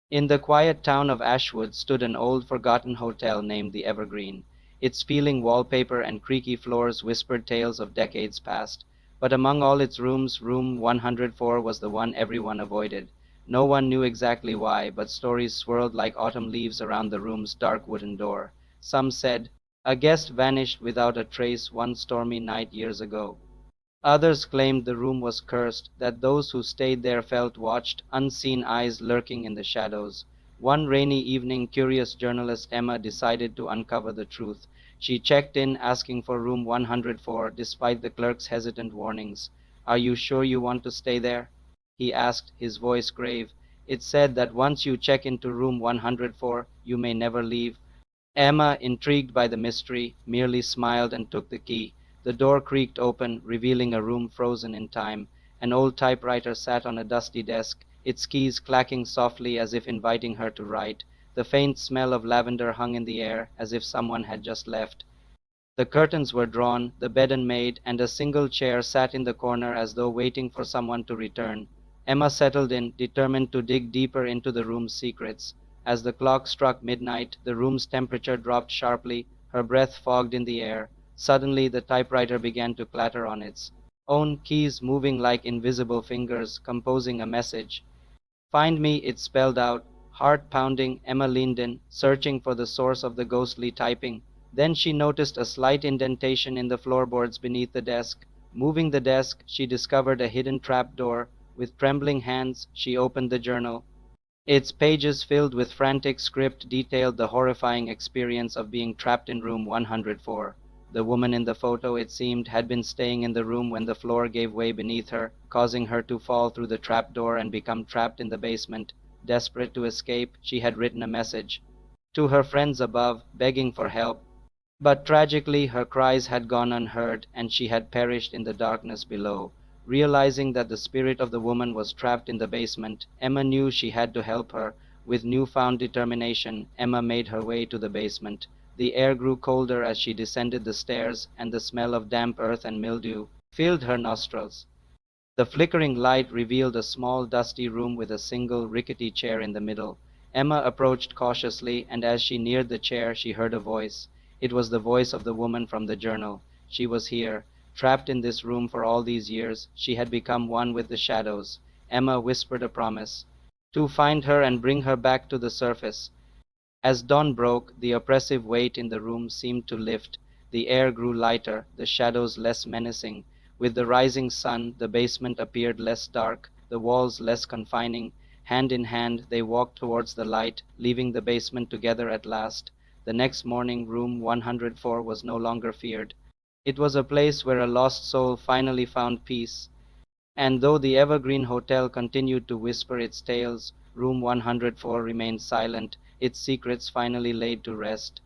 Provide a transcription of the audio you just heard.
In the quiet town of Ashwood stood an old forgotten hotel named the Evergreen. Its peeling wallpaper and creaky floors whispered tales of decades past. But among all its rooms, room 104 was the one everyone avoided. No one knew exactly why, but stories swirled like autumn leaves around the room's dark wooden door. Some said, "A guest vanished without a trace one stormy night years ago." Others claimed the room was cursed, that those who stayed there felt watched, unseen eyes lurking in the shadows. One rainy evening, curious journalist Emma decided to uncover the truth. She checked in, asking for room 104, despite the clerk's hesitant warnings. "Are you sure you want to stay there?" he asked, his voice grave. "It said that once you check into room 104, you may never leave." Emma, intrigued by the mystery, merely smiled and took the key. The door creaked open, revealing a room frozen in time. An old typewriter sat on a dusty desk, its keys clacking softly as if inviting her to write. The faint smell of lavender hung in the air, as if someone had just left. The curtains were drawn, the bed unmade, and a single chair sat in the corner as though waiting for someone to return. Emma settled in, determined to dig deeper into the room's secrets. As the clock struck midnight, the room's temperature dropped sharply, her breath fogged in the air. Suddenly, the typewriter began to clatter on its own, keys moving like invisible fingers, composing a message. "Find me," it spelled out. Heart pounding, Emma leaned in, searching for the source of the ghostly typing. Then she noticed a slight indentation in the floorboards beneath the desk. Moving the desk, she discovered a hidden trap door. With trembling hands, she opened the journal. Its pages filled with frantic script detailed the horrifying experience of being trapped in room 104. The woman in the photo, it seemed, had been staying in the room when the floor gave way beneath her, causing her to fall through the trap door and become trapped in the basement. Desperate to escape, she had written a message to her friends above, begging for help. But tragically her cries had gone unheard, and she had perished in the darkness below. Realizing that the spirit of the woman was trapped in the basement, Emma knew she had to help her. With newfound determination, Emma made her way to the basement. The air grew colder as she descended the stairs, and the smell of damp earth and mildew filled her nostrils. The flickering light revealed a small dusty room with a single rickety chair in the middle. Emma approached cautiously, and as she neared the chair she heard a voice. It was the voice of the woman from the journal. She was here, trapped in this room for all these years. She had become one with the shadows. Emma whispered a promise to find her and bring her back to the surface. As dawn broke, the oppressive weight in the room seemed to lift. The air grew lighter, the shadows less menacing. With the rising sun, the basement appeared less dark, the walls less confining. Hand in hand, they walked towards the light, leaving the basement together at last. The next morning, room 104 was no longer feared. It was a place where a lost soul finally found peace. And though the Evergreen Hotel continued to whisper its tales, room 104 remained silent, its secrets finally laid to rest.